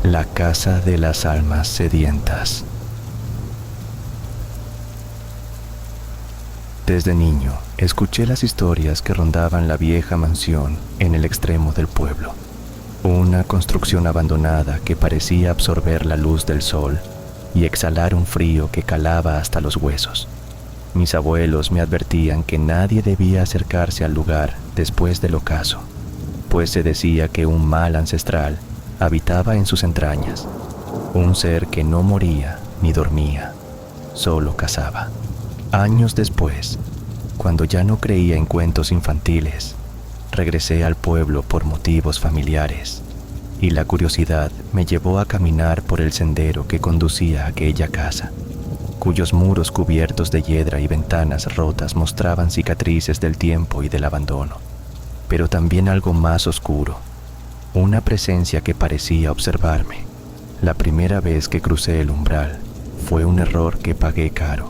La casa de las almas sedientas. Desde niño, escuché las historias que rondaban la vieja mansión en el extremo del pueblo. Una construcción abandonada que parecía absorber la luz del sol y exhalar un frío que calaba hasta los huesos. Mis abuelos me advertían que nadie debía acercarse al lugar después del ocaso, pues se decía que un mal ancestral habitaba en sus entrañas, un ser que no moría ni dormía, solo cazaba. Años después, cuando ya no creía en cuentos infantiles, regresé al pueblo por motivos familiares, y la curiosidad me llevó a caminar por el sendero que conducía a aquella casa, cuyos muros cubiertos de hiedra y ventanas rotas mostraban cicatrices del tiempo y del abandono, pero también algo más oscuro, una presencia que parecía observarme. La primera vez que crucé el umbral fue un error que pagué caro.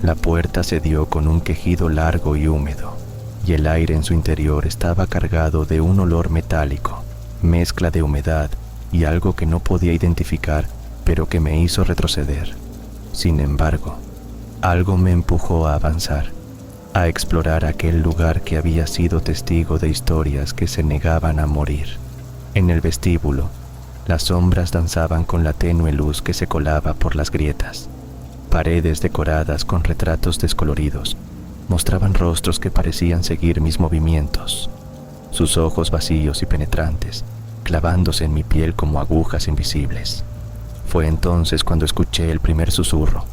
La puerta se dio con un quejido largo y húmedo, y el aire en su interior estaba cargado de un olor metálico, mezcla de humedad y algo que no podía identificar, pero que me hizo retroceder. Sin embargo, algo me empujó a avanzar, a explorar aquel lugar que había sido testigo de historias que se negaban a morir. En el vestíbulo, las sombras danzaban con la tenue luz que se colaba por las grietas. Paredes decoradas con retratos descoloridos mostraban rostros que parecían seguir mis movimientos, sus ojos vacíos y penetrantes, clavándose en mi piel como agujas invisibles. Fue entonces cuando escuché el primer susurro,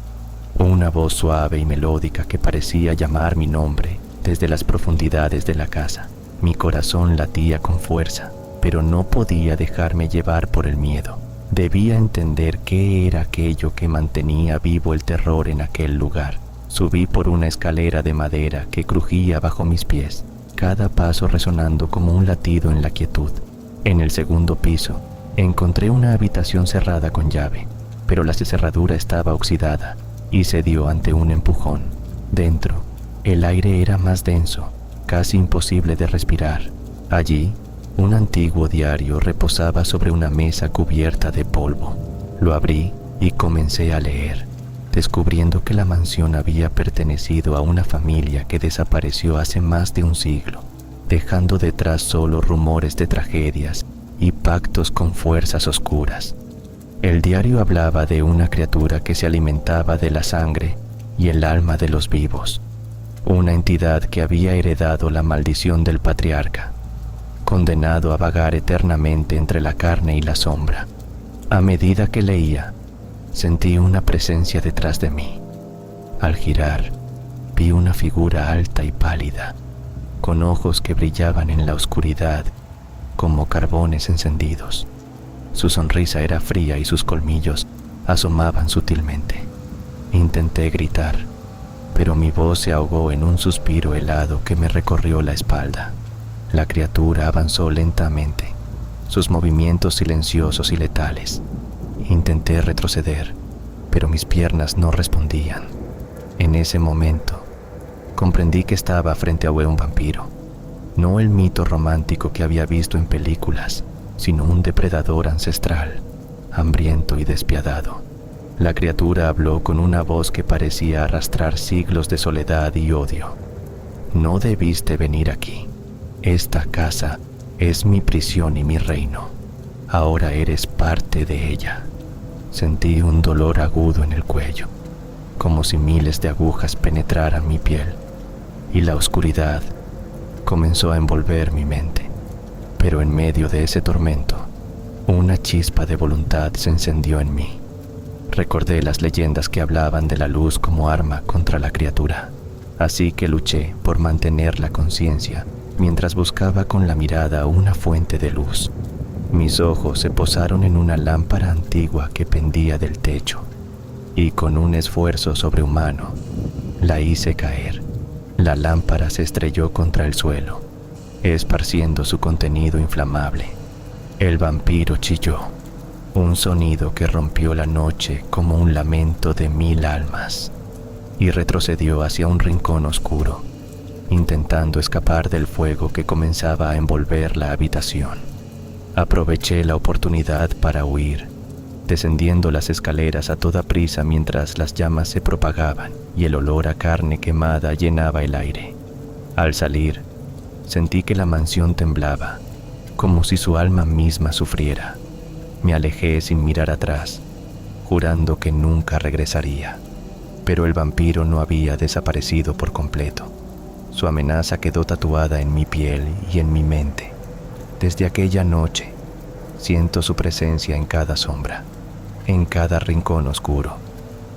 una voz suave y melódica que parecía llamar mi nombre desde las profundidades de la casa. Mi corazón latía con fuerza, pero no podía dejarme llevar por el miedo. Debía entender qué era aquello que mantenía vivo el terror en aquel lugar. Subí por una escalera de madera que crujía bajo mis pies, cada paso resonando como un latido en la quietud. En el segundo piso, encontré una habitación cerrada con llave, pero la cerradura estaba oxidada y cedió ante un empujón. Dentro, el aire era más denso, casi imposible de respirar. Allí, un antiguo diario reposaba sobre una mesa cubierta de polvo. Lo abrí y comencé a leer, descubriendo que la mansión había pertenecido a una familia que desapareció hace más de un siglo, dejando detrás solo rumores de tragedias y pactos con fuerzas oscuras. El diario hablaba de una criatura que se alimentaba de la sangre y el alma de los vivos, una entidad que había heredado la maldición del patriarca, condenado a vagar eternamente entre la carne y la sombra. A medida que leía, sentí una presencia detrás de mí. Al girar, vi una figura alta y pálida, con ojos que brillaban en la oscuridad como carbones encendidos. Su sonrisa era fría y sus colmillos asomaban sutilmente. Intenté gritar, pero mi voz se ahogó en un suspiro helado que me recorrió la espalda. La criatura avanzó lentamente, sus movimientos silenciosos y letales. Intenté retroceder, pero mis piernas no respondían. En ese momento, comprendí que estaba frente a un vampiro, no el mito romántico que había visto en películas, sino un depredador ancestral, hambriento y despiadado. La criatura habló con una voz que parecía arrastrar siglos de soledad y odio. No debiste venir aquí. Esta casa es mi prisión y mi reino. Ahora eres parte de ella. Sentí un dolor agudo en el cuello, como si miles de agujas penetraran mi piel, y la oscuridad comenzó a envolver mi mente. Pero en medio de ese tormento, una chispa de voluntad se encendió en mí. Recordé las leyendas que hablaban de la luz como arma contra la criatura, así que luché por mantener la conciencia mientras buscaba con la mirada una fuente de luz. Mis ojos se posaron en una lámpara antigua que pendía del techo, y con un esfuerzo sobrehumano, la hice caer. La lámpara se estrelló contra el suelo, esparciendo su contenido inflamable. El vampiro chilló, un sonido que rompió la noche como un lamento de 1000 almas, y retrocedió hacia un rincón oscuro, intentando escapar del fuego que comenzaba a envolver la habitación. Aproveché la oportunidad para huir descendiendo las escaleras a toda prisa mientras las llamas se propagaban y el olor a carne quemada llenaba el aire. Al salir, sentí que la mansión temblaba, como si su alma misma sufriera. Me alejé sin mirar atrás, jurando que nunca regresaría. Pero el vampiro no había desaparecido por completo. Su amenaza quedó tatuada en mi piel y en mi mente. Desde aquella noche, siento su presencia en cada sombra, en cada rincón oscuro,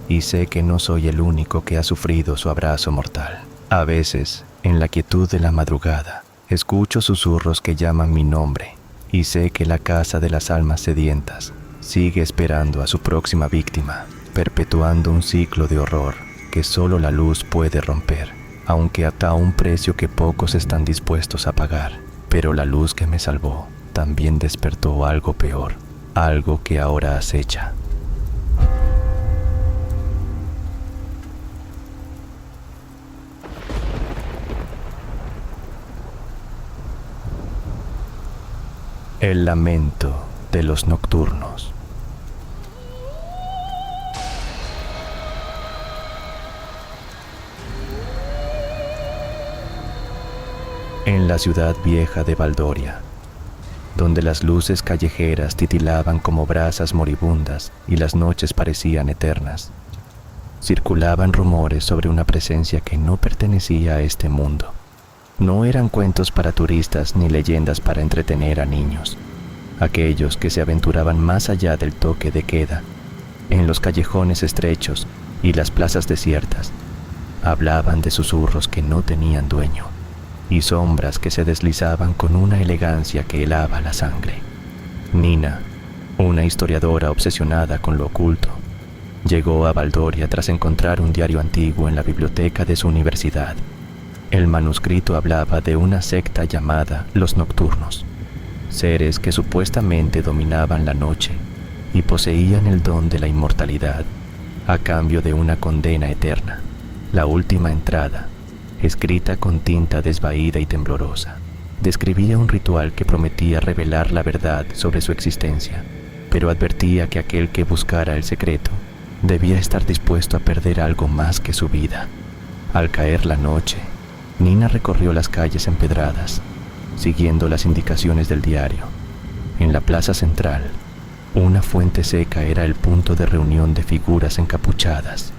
y sé que no soy el único que ha sufrido su abrazo mortal. A veces, en la quietud de la madrugada, escucho susurros que llaman mi nombre, y sé que la casa de las almas sedientas sigue esperando a su próxima víctima, perpetuando un ciclo de horror que solo la luz puede romper, aunque a un precio que pocos están dispuestos a pagar. Pero la luz que me salvó también despertó algo peor, algo que ahora acecha. El lamento de los nocturnos. En la ciudad vieja de Baldoria, donde las luces callejeras titilaban como brasas moribundas y las noches parecían eternas, circulaban rumores sobre una presencia que no pertenecía a este mundo. No eran cuentos para turistas ni leyendas para entretener a niños. Aquellos que se aventuraban más allá del toque de queda, en los callejones estrechos y las plazas desiertas, hablaban de susurros que no tenían dueño y sombras que se deslizaban con una elegancia que helaba la sangre. Nina, una historiadora obsesionada con lo oculto, llegó a Baldoria tras encontrar un diario antiguo en la biblioteca de su universidad. El manuscrito hablaba de una secta llamada Los Nocturnos, seres que supuestamente dominaban la noche y poseían el don de la inmortalidad a cambio de una condena eterna. La última entrada, escrita con tinta desvaída y temblorosa, describía un ritual que prometía revelar la verdad sobre su existencia, pero advertía que aquel que buscara el secreto debía estar dispuesto a perder algo más que su vida. Al caer la noche, Nina recorrió las calles empedradas, siguiendo las indicaciones del diario. En la plaza central, una fuente seca era el punto de reunión de figuras encapuchadas.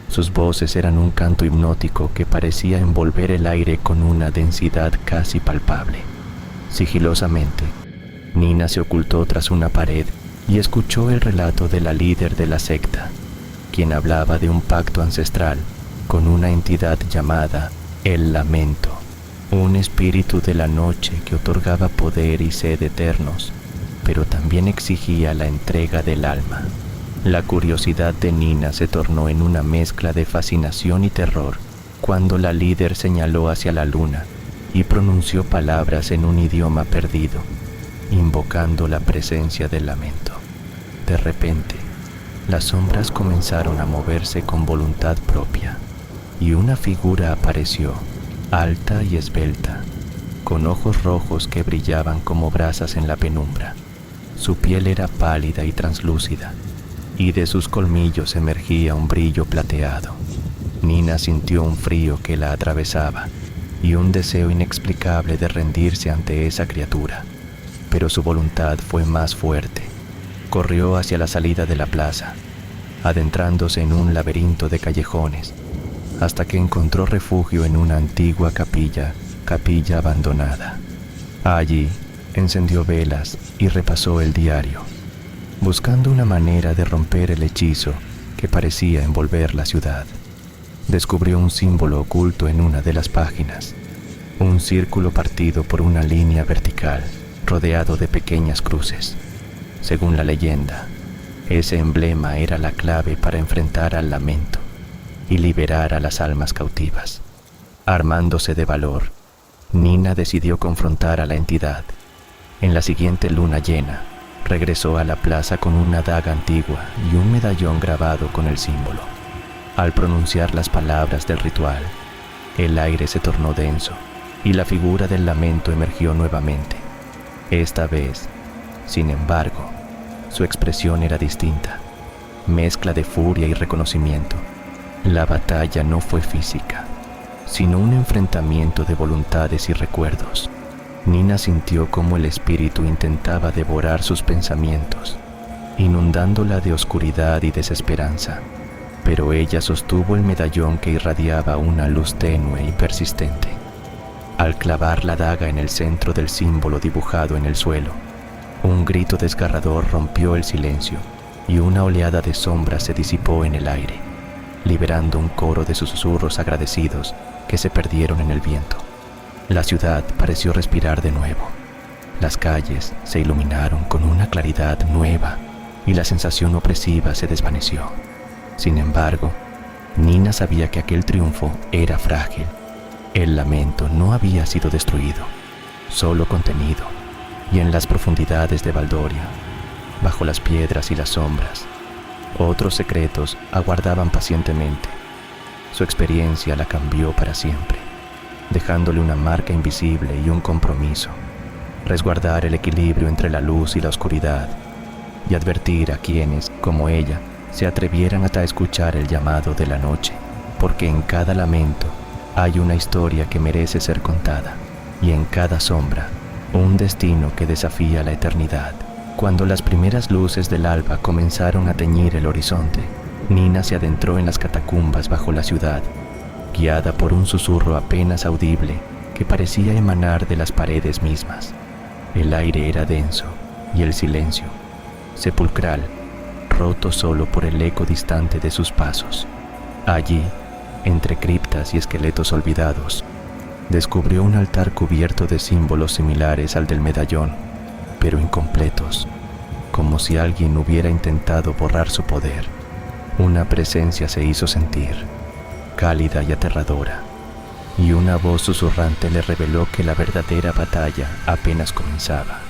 Sus voces eran un canto hipnótico que parecía envolver el aire con una densidad casi palpable. Sigilosamente, Nina se ocultó tras una pared y escuchó el relato de la líder de la secta, quien hablaba de un pacto ancestral con una entidad llamada el Lamento, un espíritu de la noche que otorgaba poder y sed eternos, pero también exigía la entrega del alma. La curiosidad de Nina se tornó en una mezcla de fascinación y terror cuando la líder señaló hacia la luna y pronunció palabras en un idioma perdido, invocando la presencia del lamento. De repente, las sombras comenzaron a moverse con voluntad propia y una figura apareció, alta y esbelta, con ojos rojos que brillaban como brasas en la penumbra. Su piel era pálida y translúcida, y de sus colmillos emergía un brillo plateado. Nina sintió un frío que la atravesaba y un deseo inexplicable de rendirse ante esa criatura, pero su voluntad fue más fuerte. Corrió hacia la salida de la plaza, adentrándose en un laberinto de callejones, hasta que encontró refugio en una antigua capilla abandonada. Allí encendió velas y repasó el diario, buscando una manera de romper el hechizo que parecía envolver la ciudad. Descubrió un símbolo oculto en una de las páginas, un círculo partido por una línea vertical, rodeado de pequeñas cruces. Según la leyenda, ese emblema era la clave para enfrentar al lamento y liberar a las almas cautivas. Armándose de valor, Nina decidió confrontar a la entidad. En la siguiente luna llena, regresó a la plaza con una daga antigua y un medallón grabado con el símbolo. Al pronunciar las palabras del ritual, el aire se tornó denso y la figura del lamento emergió nuevamente. Esta vez, sin embargo, Su expresión era distinta, mezcla de furia y reconocimiento. La batalla no fue física, sino un enfrentamiento de voluntades y recuerdos. Nina sintió cómo el espíritu intentaba devorar sus pensamientos, inundándola de oscuridad y desesperanza, pero ella sostuvo el medallón que irradiaba una luz tenue y persistente. Al clavar la daga en el centro del símbolo dibujado en el suelo, un grito desgarrador rompió el silencio y una oleada de sombras se disipó en el aire, liberando un coro de susurros agradecidos que se perdieron en el viento. La ciudad pareció respirar de nuevo. Las calles se iluminaron con una claridad nueva y la sensación opresiva se desvaneció. Sin embargo, Nina sabía que aquel triunfo era frágil. El lamento no había sido destruido, solo contenido, y en las profundidades de Valdoria, bajo las piedras y las sombras, otros secretos aguardaban pacientemente. Su experiencia la cambió para siempre, dejándole una marca invisible y un compromiso: resguardar el equilibrio entre la luz y la oscuridad, y advertir a quienes, como ella, se atrevieran hasta escuchar el llamado de la noche, porque en cada lamento hay una historia que merece ser contada, y en cada sombra, un destino que desafía la eternidad. Cuando las primeras luces del alba comenzaron a teñir el horizonte, Nina se adentró en las catacumbas bajo la ciudad, guiada por un susurro apenas audible que parecía emanar de las paredes mismas. El aire era denso y el silencio, sepulcral, roto solo por el eco distante de sus pasos. Allí, entre criptas y esqueletos olvidados, descubrió un altar cubierto de símbolos similares al del medallón, pero incompletos, como si alguien hubiera intentado borrar su poder. Una presencia se hizo sentir, cálida y aterradora, y una voz susurrante le reveló que la verdadera batalla apenas comenzaba.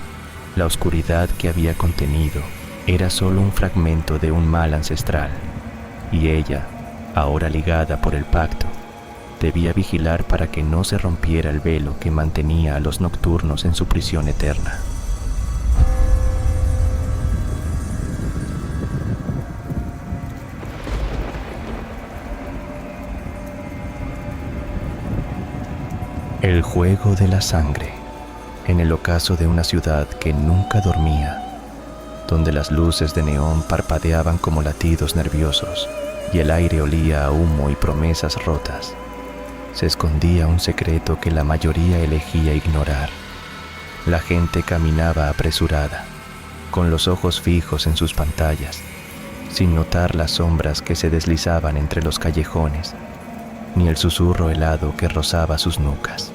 La oscuridad que había contenido era solo un fragmento de un mal ancestral, y ella, ahora ligada por el pacto, debía vigilar para que no se rompiera el velo que mantenía a los nocturnos en su prisión eterna. El juego de la sangre, en el ocaso de una ciudad que nunca dormía, donde las luces de neón parpadeaban como latidos nerviosos y el aire olía a humo y promesas rotas, se escondía un secreto que la mayoría elegía ignorar. La gente caminaba apresurada, con los ojos fijos en sus pantallas, sin notar las sombras que se deslizaban entre los callejones, ni el susurro helado que rozaba sus nucas.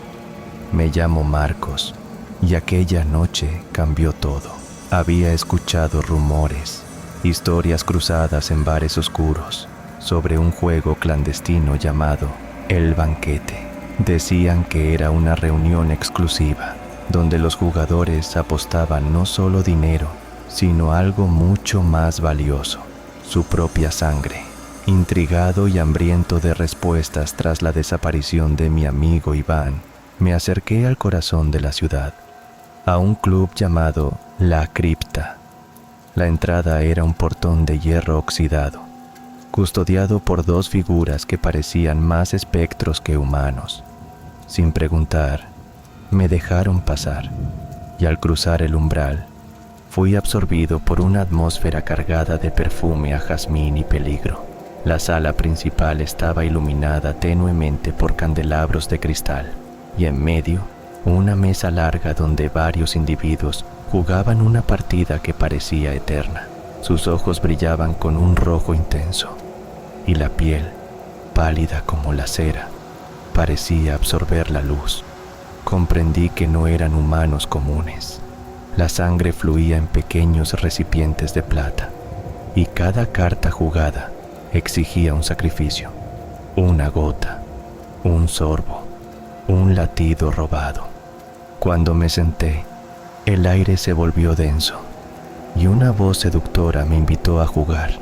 Me llamo Marcos, y aquella noche cambió todo. Había escuchado rumores, historias cruzadas en bares oscuros, sobre un juego clandestino llamado El Banquete. Decían que era una reunión exclusiva, donde los jugadores apostaban no solo dinero, sino algo mucho más valioso: su propia sangre. Intrigado y hambriento de respuestas tras la desaparición de mi amigo Iván, me acerqué al corazón de la ciudad, a un club llamado La Cripta. La entrada era un portón de hierro oxidado, custodiado por dos figuras que parecían más espectros que humanos. Sin preguntar, me dejaron pasar, y al cruzar el umbral, fui absorbido por una atmósfera cargada de perfume a jazmín y peligro. La sala principal estaba iluminada tenuemente por candelabros de cristal, y en medio, una mesa larga donde varios individuos jugaban una partida que parecía eterna. Sus ojos brillaban con un rojo intenso, y la piel, pálida como la cera, parecía absorber la luz. Comprendí que no eran humanos comunes. La sangre fluía en pequeños recipientes de plata, y cada carta jugada exigía un sacrificio: una gota, un sorbo, un latido robado. Cuando me senté, el aire se volvió denso, y una voz seductora me invitó a jugar.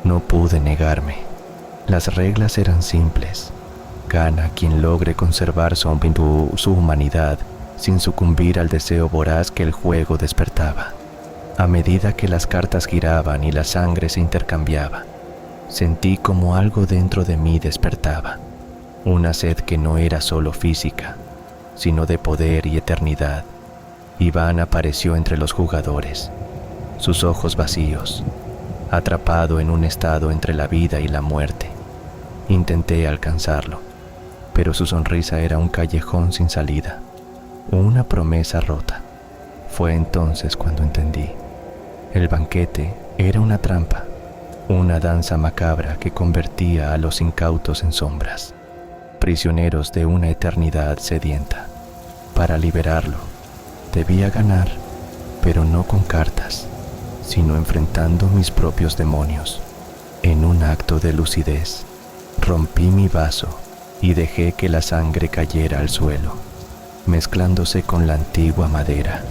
No pude negarme. Las reglas eran simples: gana quien logre conservar su humanidad sin sucumbir al deseo voraz que el juego despertaba. A medida que las cartas giraban y la sangre se intercambiaba, sentí como algo dentro de mí despertaba, una sed que no era solo física, sino de poder y eternidad. Iván apareció entre los jugadores, sus ojos vacíos, atrapado en un estado entre la vida y la muerte. Intenté alcanzarlo, pero su sonrisa era un callejón sin salida, una promesa rota. Fue entonces cuando entendí. El banquete era una trampa, una danza macabra que convertía a los incautos en sombras, prisioneros de una eternidad sedienta. Para liberarlo, debía ganar, pero no con cartas, sino enfrentando mis propios demonios. En un acto de lucidez, rompí mi vaso y dejé que la sangre cayera al suelo, mezclándose con la antigua madera.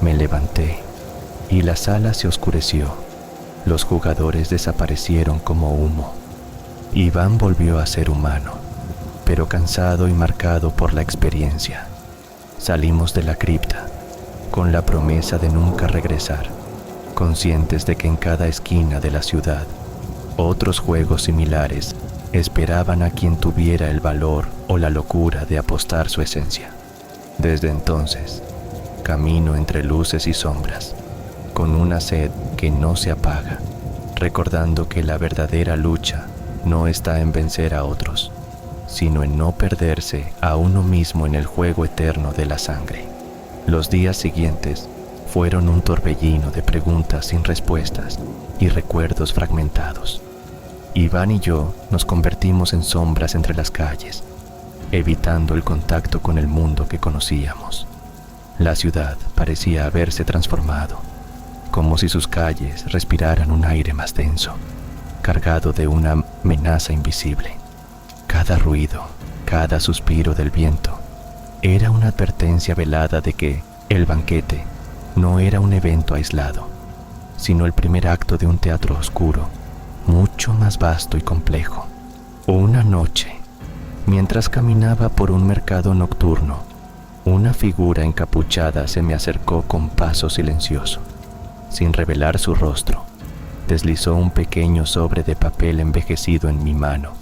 Me levanté y la sala se oscureció. Los jugadores desaparecieron como humo. Iván volvió a ser humano, pero cansado y marcado por la experiencia. Salimos de la cripta, con la promesa de nunca regresar, conscientes de que en cada esquina de la ciudad, otros juegos similares esperaban a quien tuviera el valor o la locura de apostar su esencia. Desde entonces, camino entre luces y sombras, con una sed que no se apaga, recordando que la verdadera lucha no está en vencer a otros, sino en no perderse a uno mismo en el juego eterno de la sangre. Los días siguientes fueron un torbellino de preguntas sin respuestas y recuerdos fragmentados. Iván y yo nos convertimos en sombras entre las calles, evitando el contacto con el mundo que conocíamos. La ciudad parecía haberse transformado, como si sus calles respiraran un aire más denso, cargado de una amenaza invisible. Cada ruido, cada suspiro del viento, era una advertencia velada de que el banquete no era un evento aislado, sino el primer acto de un teatro oscuro, mucho más vasto y complejo. Una noche, mientras caminaba por un mercado nocturno, una figura encapuchada se me acercó con paso silencioso. Sin revelar su rostro, deslizó un pequeño sobre de papel envejecido en mi mano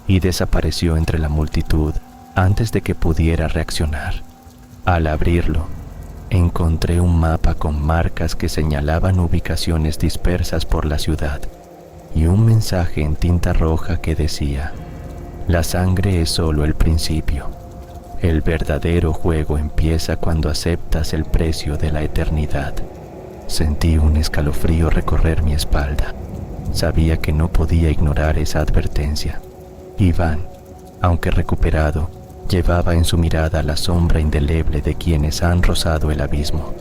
y desapareció entre la multitud antes de que pudiera reaccionar. Al abrirlo, encontré un mapa con marcas que señalaban ubicaciones dispersas por la ciudad y un mensaje en tinta roja que decía: la sangre es solo el principio. El verdadero juego empieza cuando aceptas el precio de la eternidad. Sentí un escalofrío recorrer mi espalda. Sabía que no podía ignorar esa advertencia. Iván, aunque recuperado, llevaba en su mirada la sombra indeleble de quienes han rozado el abismo.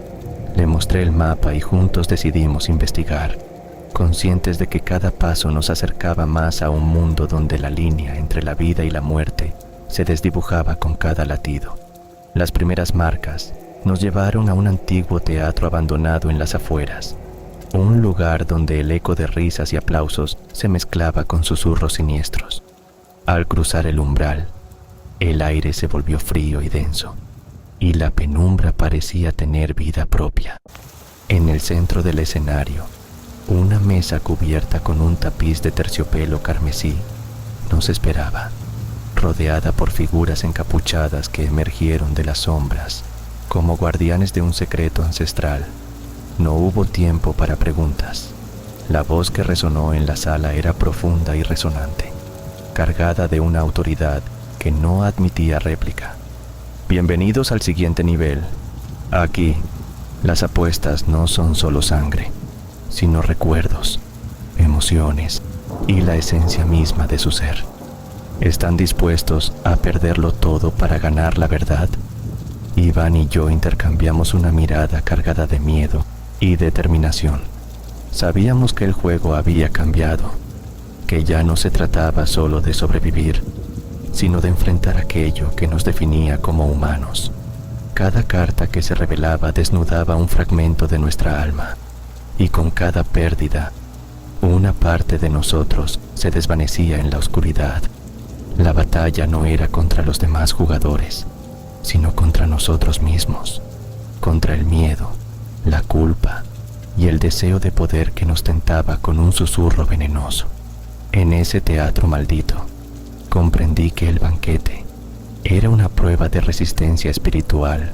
Le mostré el mapa y juntos decidimos investigar, conscientes de que cada paso nos acercaba más a un mundo donde la línea entre la vida y la muerte se desdibujaba con cada latido. Las primeras marcas nos llevaron a un antiguo teatro abandonado en las afueras, un lugar donde el eco de risas y aplausos se mezclaba con susurros siniestros. Al cruzar el umbral, el aire se volvió frío y denso, y la penumbra parecía tener vida propia. En el centro del escenario, una mesa cubierta con un tapiz de terciopelo carmesí nos esperaba, rodeada por figuras encapuchadas que emergieron de las sombras como guardianes de un secreto ancestral. No hubo tiempo para preguntas. La voz que resonó en la sala era profunda y resonante, cargada de una autoridad que no admitía réplica. Bienvenidos al siguiente nivel. Aquí, las apuestas no son solo sangre, sino recuerdos, emociones y la esencia misma de su ser. ¿Están dispuestos a perderlo todo para ganar la verdad? Iván y yo intercambiamos una mirada cargada de miedo y determinación. Sabíamos que el juego había cambiado, que ya no se trataba solo de sobrevivir, sino de enfrentar aquello que nos definía como humanos. Cada carta que se revelaba desnudaba un fragmento de nuestra alma, y con cada pérdida, una parte de nosotros se desvanecía en la oscuridad. La batalla no era contra los demás jugadores, sino contra nosotros mismos, contra el miedo, la culpa y el deseo de poder que nos tentaba con un susurro venenoso. En ese teatro maldito, comprendí que el banquete era una prueba de resistencia espiritual,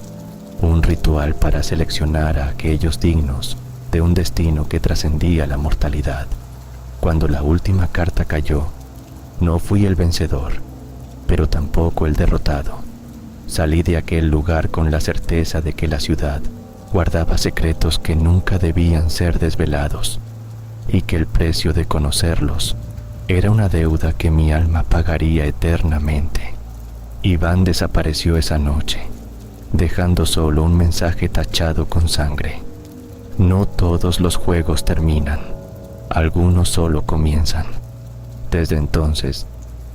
un ritual para seleccionar a aquellos dignos de un destino que trascendía la mortalidad. Cuando la última carta cayó, no fui el vencedor, pero tampoco el derrotado. Salí de aquel lugar con la certeza de que la ciudad guardaba secretos que nunca debían ser desvelados, y que el precio de conocerlos era una deuda que mi alma pagaría eternamente. Iván desapareció esa noche, dejando solo un mensaje tachado con sangre. No todos los juegos terminan, algunos solo comienzan. Desde entonces,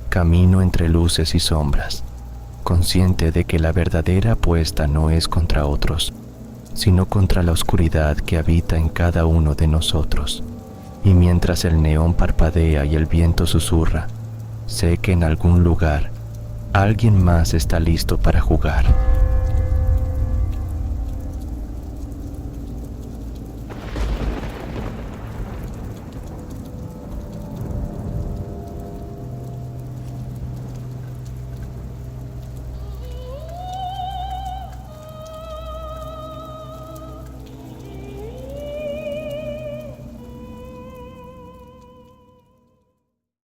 camino entre luces y sombras, consciente de que la verdadera apuesta no es contra otros, sino contra la oscuridad que habita en cada uno de nosotros. Y mientras el neón parpadea y el viento susurra, sé que en algún lugar alguien más está listo para jugar.